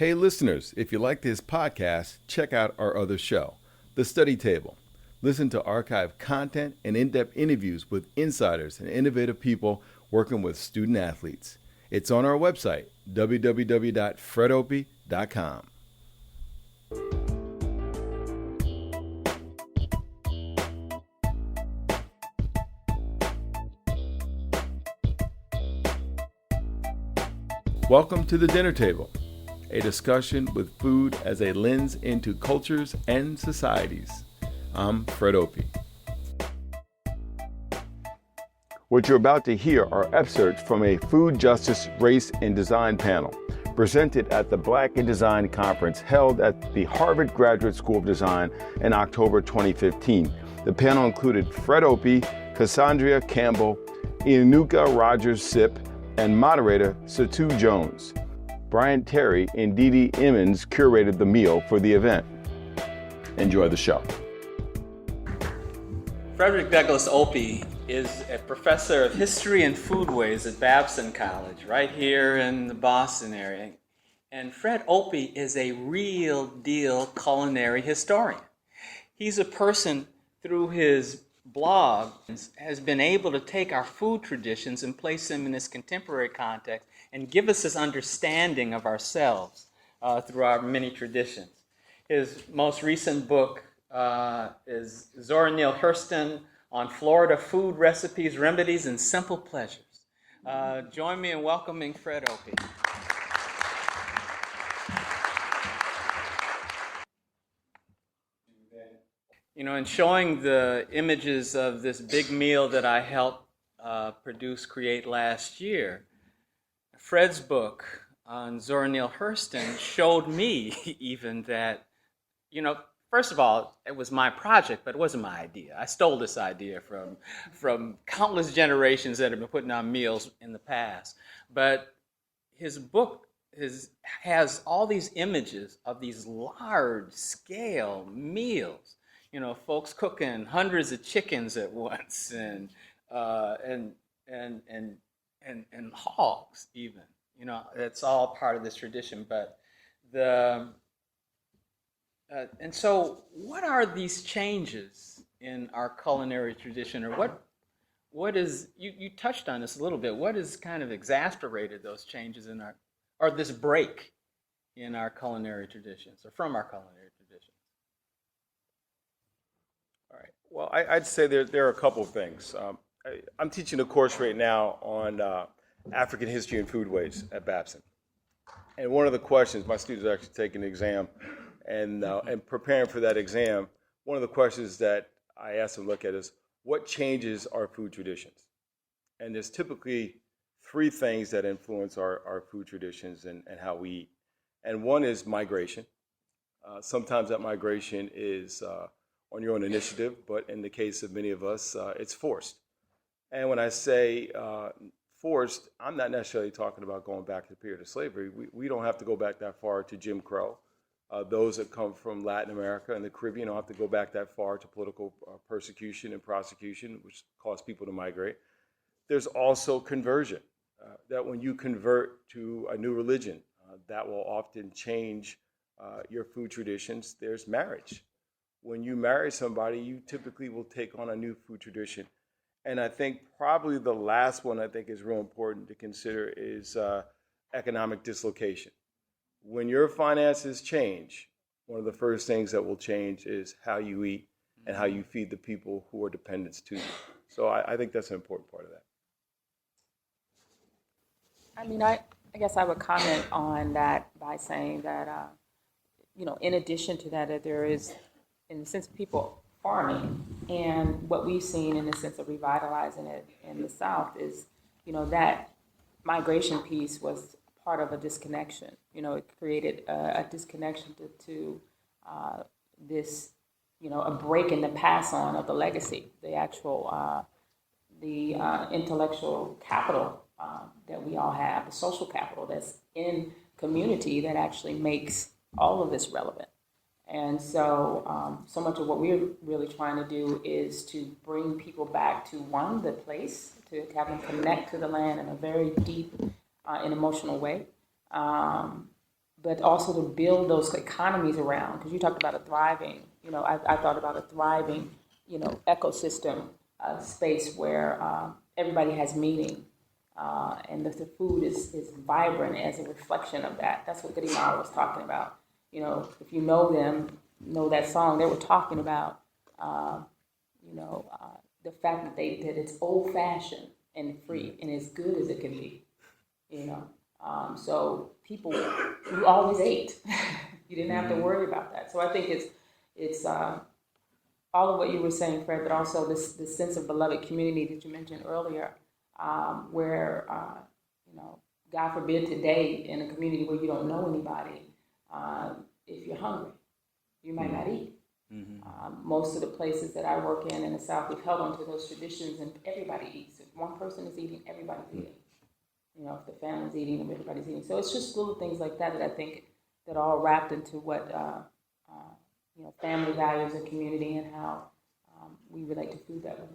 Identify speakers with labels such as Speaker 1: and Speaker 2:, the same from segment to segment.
Speaker 1: Hey listeners, if you like this podcast, check out our other show, The Study Table. Listen to archived content and in-depth interviews with insiders and innovative people working with student athletes. It's on our website, www.fredopie.com. Welcome to the dinner table, a discussion with food as a lens into cultures and societies. I'm Fred Opie. What you're about to hear are excerpts from a food justice, race, and design panel presented at the Black in Design Conference held at the Harvard Graduate School of Design in October 2015. The panel included Fred Opie, Cassandria Campbell, Euneika Rogers-Sipp, and moderator Seitu Jones. Bryant Terry and Didi Emmons curated the meal for the event. Enjoy the show.
Speaker 2: Frederick Douglass Opie is a professor of history and foodways at Babson College, right here in the Boston area. And Fred Opie is a real deal culinary historian. He's a person, through his blog, has been able to take our food traditions and place them in this contemporary context and give us this understanding of ourselves through our many traditions. His most recent book is Zora Neale Hurston on Florida Food Recipes, Remedies, and Simple Pleasures. Join me in welcoming Fred Opie. You know, in showing the images of this big meal that I helped create last year, Fred's book on Zora Neale Hurston showed me even that, you know, first of all, it was my project, but it wasn't my idea. I stole this idea from countless generations that have been putting on meals in the past. But his book has all these images of these large-scale meals. You know, folks cooking hundreds of chickens at once, and hogs even. You know, it's all part of this tradition. But and so, what are these changes in our culinary tradition, or what is you touched on this a little bit? What has kind of exacerbated those changes in or this break in our culinary traditions, or from our culinary traditions?
Speaker 1: All right. Well, I'd say there are a couple of things. I'm teaching a course right now on African history and foodways at Babson. And one of the questions, my students are actually taking an exam, and preparing for that exam, one of the questions that I ask them to look at is, what changes our food traditions? And there's typically three things that influence our food traditions and how we eat. And one is migration. Sometimes that migration is on your own initiative, but in the case of many of us, it's forced. And when I say forced, I'm not necessarily talking about going back to the period of slavery. We don't have to go back that far to Jim Crow. Those that come from Latin America and the Caribbean don't have to go back that far to political persecution and prosecution, which caused people to migrate. There's also conversion, that when you convert to a new religion, that will often change your food traditions. There's marriage. When you marry somebody, you typically will take on a new food tradition. And I think probably the last one I think is real important to consider is economic dislocation. When your finances change, one of the first things that will change is how you eat and how you feed the people who are dependents to you. So I think that's an important part of that.
Speaker 3: I mean, I guess I would comment on that by saying that, you know, in addition to that there is, in the sense of people farming, and what we've seen in the sense of revitalizing it in the South is, you know, that migration piece was part of a disconnection. You know, it created a disconnection to this, you know, a break in the pass on of the legacy, the actual, the intellectual capital that we all have, the social capital that's in community that actually makes all of this relevant. And so, so much of what we're really trying to do is to bring people back to, one, the place, to have them connect to the land in a very deep and emotional way. but also to build those economies around, because you talked about a thriving, I thought about a thriving, ecosystem space where everybody has meaning, and the food is vibrant as a reflection of that. That's what Goody was talking about. If you know them, know that song, they were talking about, the fact that it's old fashioned and free and as good as it can be, so people, you always ate. You didn't have to worry about that. So I think it's all of what you were saying, Fred, but also this sense of beloved community that you mentioned earlier, where, God forbid today in a community where you don't know anybody, if you're hungry, you might not eat. Most of the places that I work in the South, we've held on to those traditions, and everybody eats. If one person is eating, everybody's eating. If the family's eating, everybody's eating. So it's just little things like that I think that are all wrapped into what family values and community, and how we relate to food that way.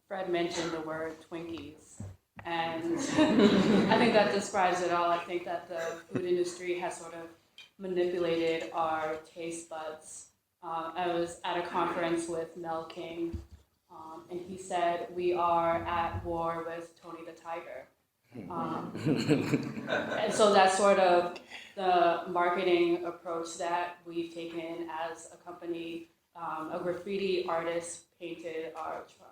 Speaker 4: Fred mentioned the word Twinkies, and I think that describes it all. I think that the food industry has sort of manipulated our taste buds. I was at a conference with Mel King, and he said, we are at war with Tony the Tiger. And so that's sort of the marketing approach that we've taken as a company. A graffiti artist painted our truck.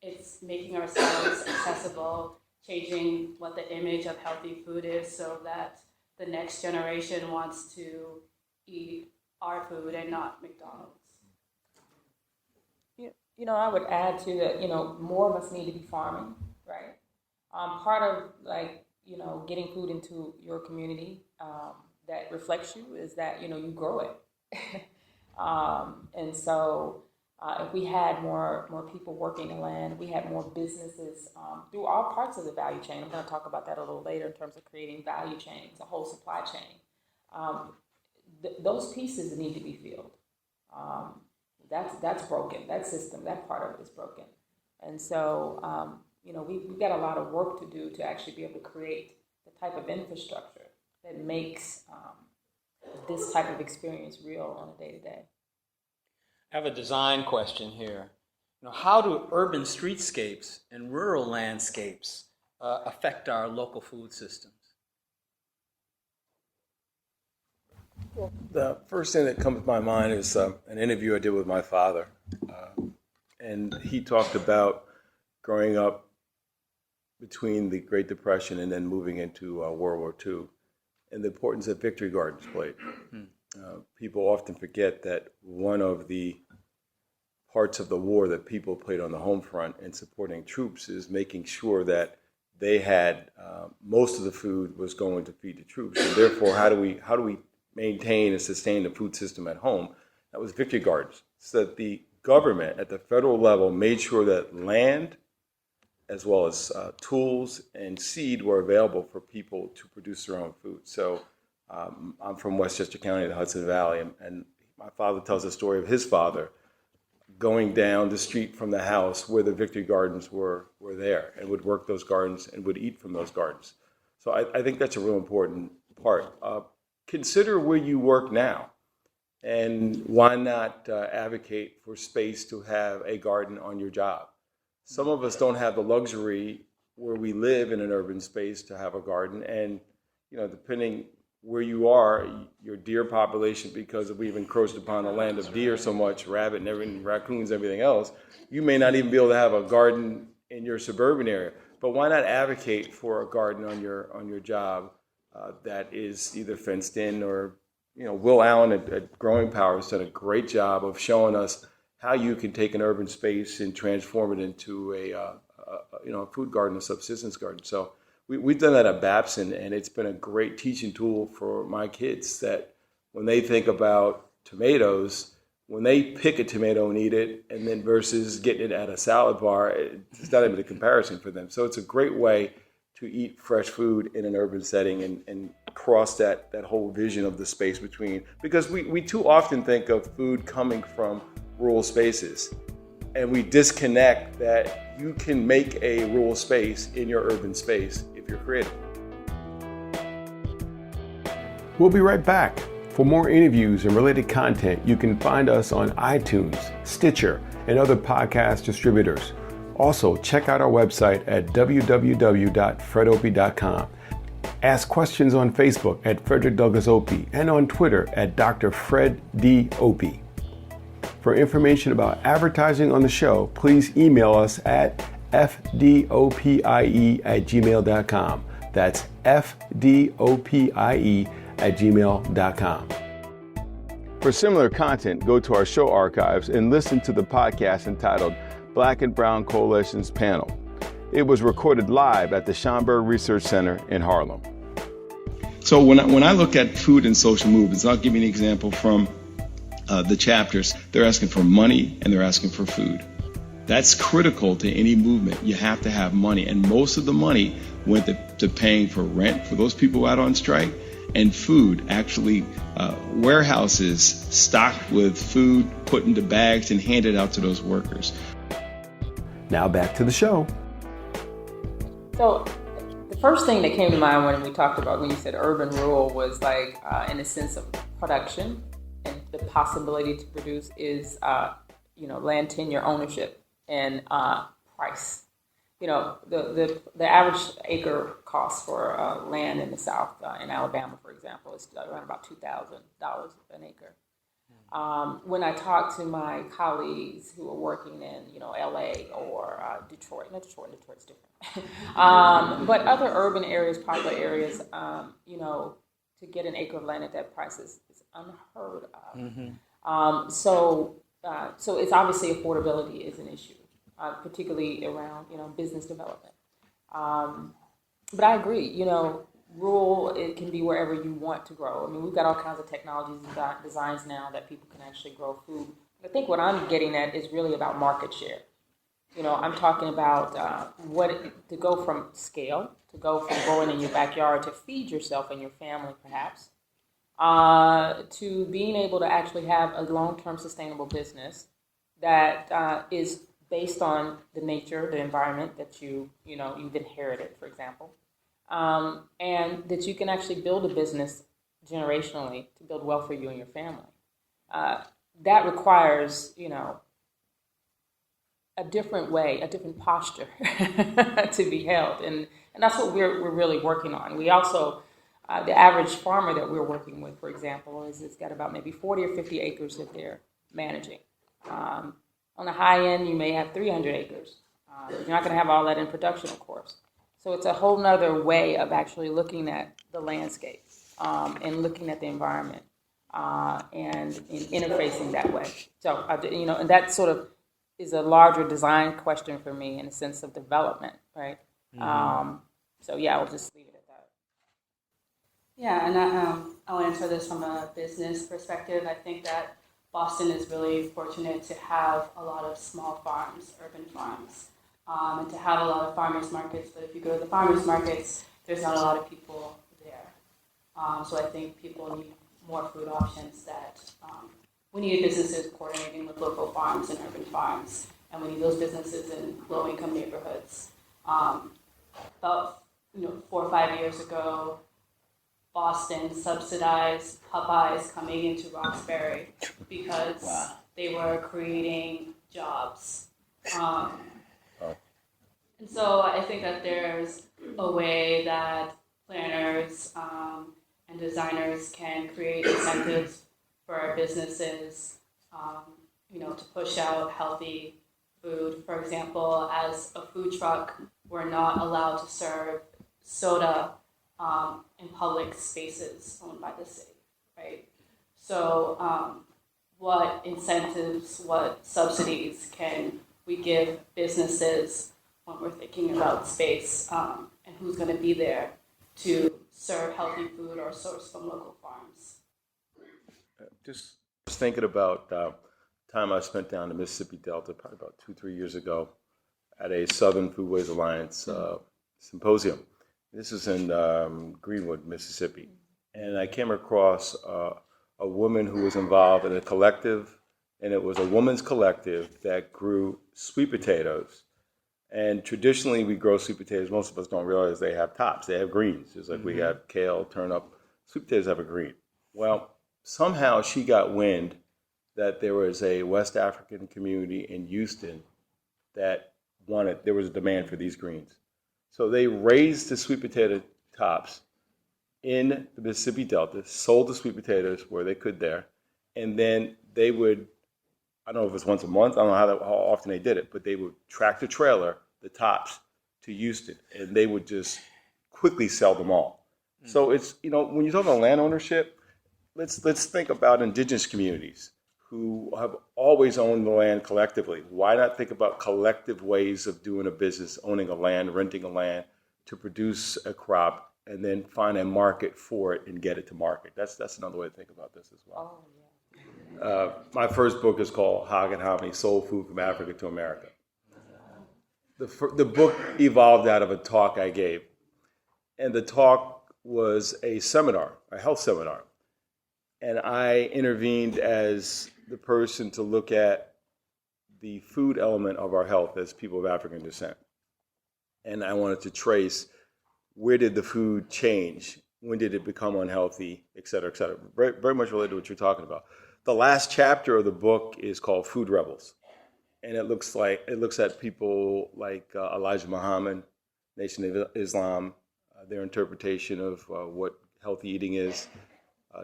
Speaker 4: It's making ourselves accessible, changing what the image of healthy food is so that the next generation wants to eat our food and not McDonald's.
Speaker 3: I would add to that, more of us need to be farming, right? Part of getting food into your community that reflects you is that, you grow it. And so if we had more people working the land, we had more businesses through all parts of the value chain. I'm going to talk about that a little later in terms of creating value chains, a whole supply chain. Those pieces need to be filled. That's broken. That system, that part of it is broken. And so, we've got a lot of work to do to actually be able to create the type of infrastructure that makes this type of experience real on a day-to-day.
Speaker 2: I have a design question here. How do urban streetscapes and rural landscapes affect our local food systems?
Speaker 1: Well, the first thing that comes to my mind is an interview I did with my father. And he talked about growing up between the Great Depression and then moving into World War II, and the importance that Victory Gardens played. People often forget that one of the parts of the war that people played on the home front in supporting troops is making sure that they had most of the food was going to feed the troops. And therefore, how do we maintain and sustain the food system at home? That was Victory Gardens. So that the government at the federal level made sure that land as well as tools and seed were available for people to produce their own food. So I'm from Westchester County, the Hudson Valley, and my father tells the story of his father going down the street from the house where the Victory Gardens were there, and would work those gardens and would eat from those gardens. So I think that's a real important part. Consider where you work now, and why not advocate for space to have a garden on your job? Some of us don't have the luxury where we live in an urban space to have a garden, and depending where you are, your deer population, because we've encroached upon the land of deer so much, rabbit and everything, raccoons, everything else, you may not even be able to have a garden in your suburban area. But why not advocate for a garden on your job that is either fenced in or, Will Allen at Growing Power has done a great job of showing us how you can take an urban space and transform it into a food garden, a subsistence garden. So we've done that at Babson, and it's been a great teaching tool for my kids that when they think about tomatoes, when they pick a tomato and eat it, and then versus getting it at a salad bar, it's not even a comparison for them. So it's a great way to eat fresh food in an urban setting and cross that whole vision of the space between, because we too often think of food coming from rural spaces, and we disconnect that you can make a rural space in your urban space if you're creative.
Speaker 5: We'll be right back. For more interviews and related content, you can find us on iTunes, Stitcher, and other podcast distributors. Also, check out our website at www.fredopie.com. Ask questions on Facebook at Frederick Douglass Opie and on Twitter at Dr. Fred D. Opie. For information about advertising on the show, please email us at fdopie@gmail.com. That's fdopie@gmail.com. For similar content, go to our show archives and listen to the podcast entitled Black and Brown Coalition's Panel. It was recorded live at the Schomburg Research Center in Harlem.
Speaker 6: So when I look at food and social movements, I'll give you an example from the chapters. They're asking for money and they're asking for food. That's critical to any movement. You have to have money, and most of the money went to paying for rent for those people out on strike, and food. Actually, warehouses stocked with food, put into bags and handed out to those workers.
Speaker 5: Now back to the show.
Speaker 3: So the first thing that came to mind when we talked about, when you said urban rural, was like in a sense of production and the possibility to produce is, land tenure ownership and price. The average acre cost for land in the South, in Alabama, for example, is around about $2,000 an acre. When I talk to my colleagues who are working in, LA or Detroit, Detroit's different, but other urban areas, popular areas, to get an acre of land at that price is unheard of. Mm-hmm. So it's obviously affordability is an issue, particularly around, business development. But I agree, rural, it can be wherever you want to grow. I mean, we've got all kinds of technologies and designs now that people can actually grow food. I think what I'm getting at is really about market share. I'm talking about to go from scale, to go from growing in your backyard to feed yourself and your family, perhaps, to being able to actually have a long-term sustainable business that is based on the nature, the environment that you've inherited, for example. And that you can actually build a business generationally to build wealth for you and your family. That requires, a different way, a different posture to be held. And that's what we're really working on. We also, the average farmer that we're working with, for example, it's got about maybe 40 or 50 acres that they're managing. On the high end, you may have 300 acres. You're not going to have all that in production, of course. So it's a whole nother way of actually looking at the landscape and looking at the environment and interfacing that way. So, and that sort of is a larger design question for me in a sense of development, right? Mm-hmm. I'll just leave it at that.
Speaker 4: Yeah, and I'll answer this from a business perspective. I think that Boston is really fortunate to have a lot of small farms, urban farms. And to have a lot of farmers markets, but if you go to the farmers markets, there's not a lot of people there. So I think people need more food options we need businesses coordinating with local farms and urban farms, and we need those businesses in low-income neighborhoods. About 4 or 5 years ago, Boston subsidized Popeyes coming into Roxbury because they were creating jobs. And so I think that there's a way that planners and designers can create incentives for our businesses, to push out healthy food. For example, as a food truck, we're not allowed to serve soda in public spaces owned by the city, right? So what incentives, what subsidies can we give businesses when we're thinking about space and who's going to be there to serve healthy food or source from local farms?
Speaker 1: Just thinking about time I spent down the Mississippi Delta, probably about 2-3 years ago, at a Southern Foodways Alliance symposium. This is in Greenwood, Mississippi. And I came across a woman who was involved in a collective, and it was a woman's collective that grew sweet potatoes. And traditionally, we grow sweet potatoes. Most of us don't realize they have tops. They have greens. Just like we have kale, turnip, sweet potatoes have a green. Well, somehow she got wind that there was a West African community in Houston that there was a demand for these greens. So they raised the sweet potato tops in the Mississippi Delta, sold the sweet potatoes where they could there, and then they would, I don't know if it was once a month, I don't know how often they did it, but they would tractor trailer the tops to Houston, and they would just quickly sell them all. So it's, when you talk about land ownership, let's think about indigenous communities who have always owned the land collectively. Why not think about collective ways of doing a business, owning a land, renting a land to produce a crop, and then find a market for it and get it to market? That's another way to think about this as well.
Speaker 3: Oh, yeah.
Speaker 1: My first book is called Hog and Hominy, Soul Food from Africa to America. The book evolved out of a talk I gave. And the talk was a seminar, a health seminar. And I intervened as the person to look at the food element of our health as people of African descent. And I wanted to trace, where did the food change? When did it become unhealthy, et cetera, et cetera. Very, very much related to what you're talking about. The last chapter of the book is called Food Rebels. And it looks at people like Elijah Muhammad, Nation of Islam, their interpretation of what healthy eating is.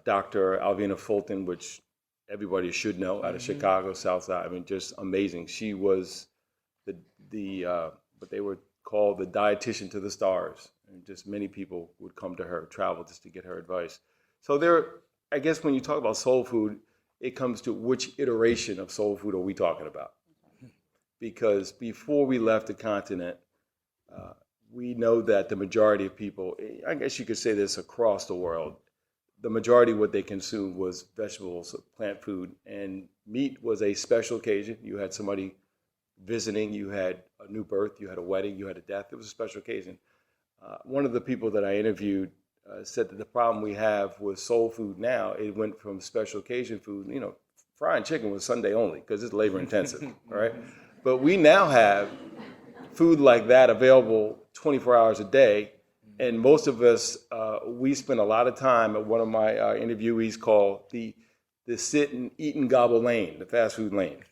Speaker 1: Dr. Alvina Fulton, which everybody should know, out of Chicago, South Side. I mean, just amazing. She was what they would call the dietitian to the stars. And just many people would come to her, travel just to get her advice. So I guess when you talk about soul food, it comes to which iteration of soul food are we talking about? Because before we left the continent, we know that the majority of people, I guess you could say this across the world, the majority of what they consumed was vegetables, plant food, and meat was a special occasion. You had somebody visiting, you had a new birth, you had a wedding, you had a death. It was a special occasion. One of the people that I interviewed said that the problem we have with soul food now, it went from special occasion food, frying chicken was Sunday only because it's labor intensive, all right? But we now have food like that available 24 hours a day. And most of us, we spend a lot of time at one of my interviewees called the sit and eat and gobble lane, the fast food lane.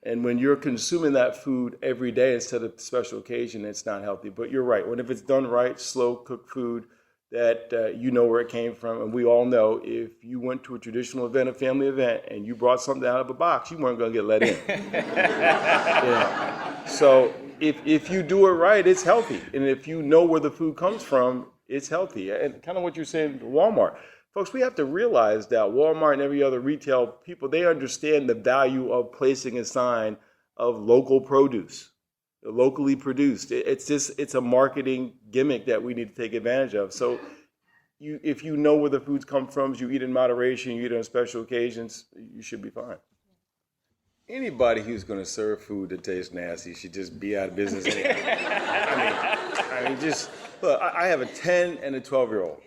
Speaker 1: And when you're consuming that food every day instead of special occasion, it's not healthy. But you're right. If it's done right, slow cooked food that you know where it came from. And we all know if you went to a traditional event, a family event, and you brought something out of a box, you weren't going to get let in. So if you do it right, it's healthy. And if you know where the food comes from, it's healthy. And kind of what you're saying, Walmart. Folks, we have to realize that Walmart and every other retail people, they understand the value of placing a sign of local produce, locally produced. It's a marketing gimmick that we need to take advantage of. So if you know where the foods come from, you eat in moderation, you eat on special occasions, you should be fine. Anybody who's going to serve food that tastes nasty should just be out of business anyway. I mean, just look. I have a 10 and a 12-year-old.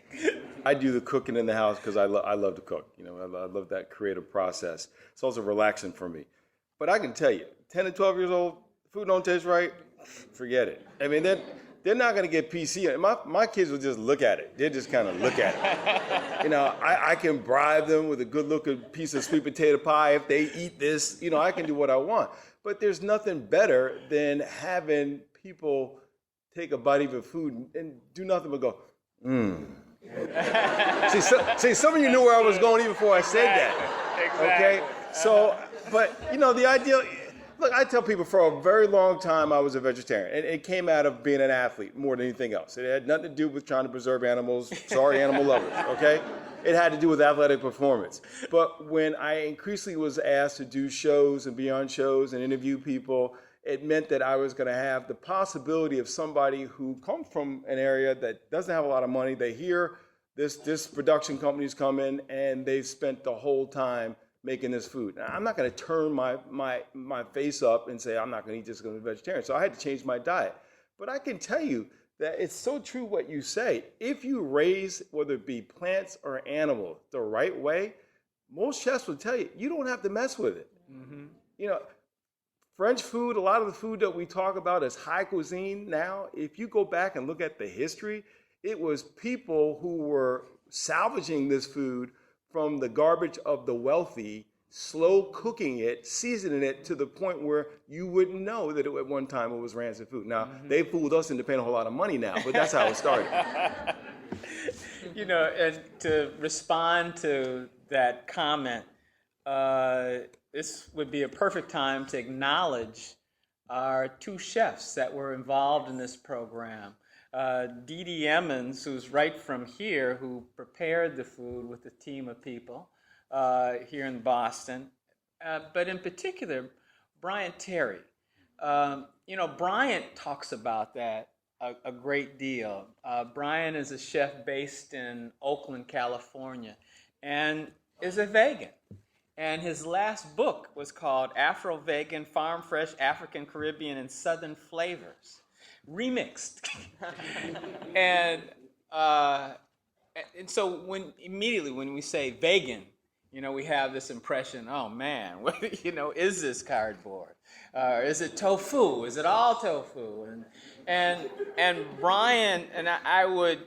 Speaker 1: I do the cooking in the house because I love to cook. I love that creative process. It's also relaxing for me. But I can tell you, 10 and 12 years old, food don't taste right, forget it. I mean, they're not going to get PC. My kids will just look at it. They just kind of look at it. I can bribe them with a good-looking piece of sweet potato pie if they eat this. I can do what I want. But there's nothing better than having people take a bite of your food and do nothing but go, See, some of you knew where I was going even before I said that. Exactly. Okay? So, but, the ideal... Look, I tell people for a very long time I was a vegetarian, and it came out of being an athlete more than anything else. It had nothing to do with trying to preserve animals. Sorry, animal lovers, okay? It had to do with athletic performance. But when I increasingly was asked to do shows and be on shows and interview people, it meant that I was going to have the possibility of somebody who comes from an area that doesn't have a lot of money. They hear this production company's coming, and they've spent the whole time making this food. Now, I'm not going to turn my face up and say I'm not going to eat this because I'm a vegetarian. So I had to change my diet. But I can tell you that it's so true what you say. If you raise, whether it be plants or animals, the right way, most chefs will tell you, you don't have to mess with it. Mm-hmm. French food, a lot of the food that we talk about as high cuisine now, if you go back and look at the history, It was people who were salvaging this food from the garbage of the wealthy, slow cooking it, seasoning it to the point where you wouldn't know that at one time it was rancid food. Now, they fooled us into paying a whole lot of money now, but that's how it started.
Speaker 2: You know, and to respond to that comment, this would be a perfect time to acknowledge our two chefs that were involved in this program. Didi Emmons, who's right from here, who prepared the food with a team of people here in Boston, but in particular, Bryant Terry. You know, Bryant talks about that a great deal. Bryant is a chef based in Oakland, California, and is a vegan. And his last book was called Afro-Vegan, Farm Fresh, African, Caribbean, and Southern Flavors, remixed. and so when we say vegan, you know, we have this impression, oh man, you know, is this cardboard? Is it tofu? Is it all tofu? And Brian, and I would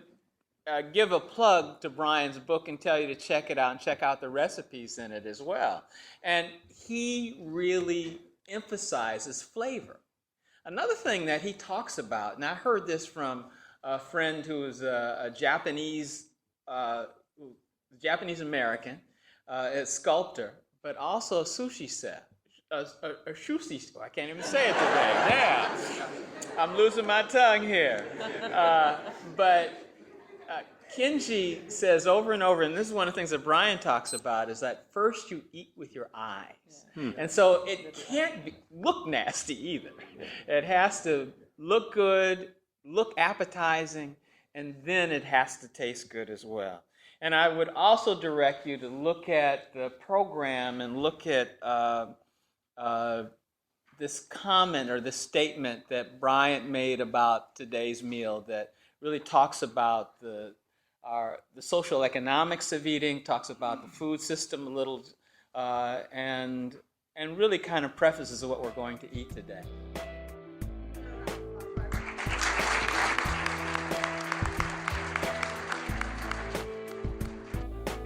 Speaker 2: give a plug to Brian's book and tell you to check it out and check out the recipes in it as well. And he really emphasizes flavor. Another thing that he talks about, and I heard this from a friend who is a Japanese American, a sculptor, but also a sushi chef. A sushi, I can't even say it today. Yeah, I'm losing my tongue here. But Kenji says over and over, and this is one of the things that Brian talks about, is that first you eat with your eyes. And so it can't look nasty either. It has to look good, look appetizing, and then it has to taste good as well. And I would also direct you to look at the program and look at this comment or this statement that Bryant made about today's meal that really talks about the social economics of eating, talks about the food system a little, and really kind of prefaces what we're going to eat today.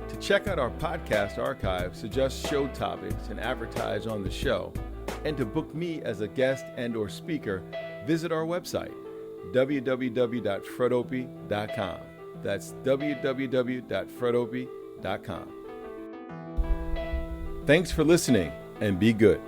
Speaker 5: To check out our podcast archive, suggest show topics, and advertise on the show, and to book me as a guest and or speaker, visit our website, www.fredopie.com. That's www.fredopie.com. Thanks for listening, and be good.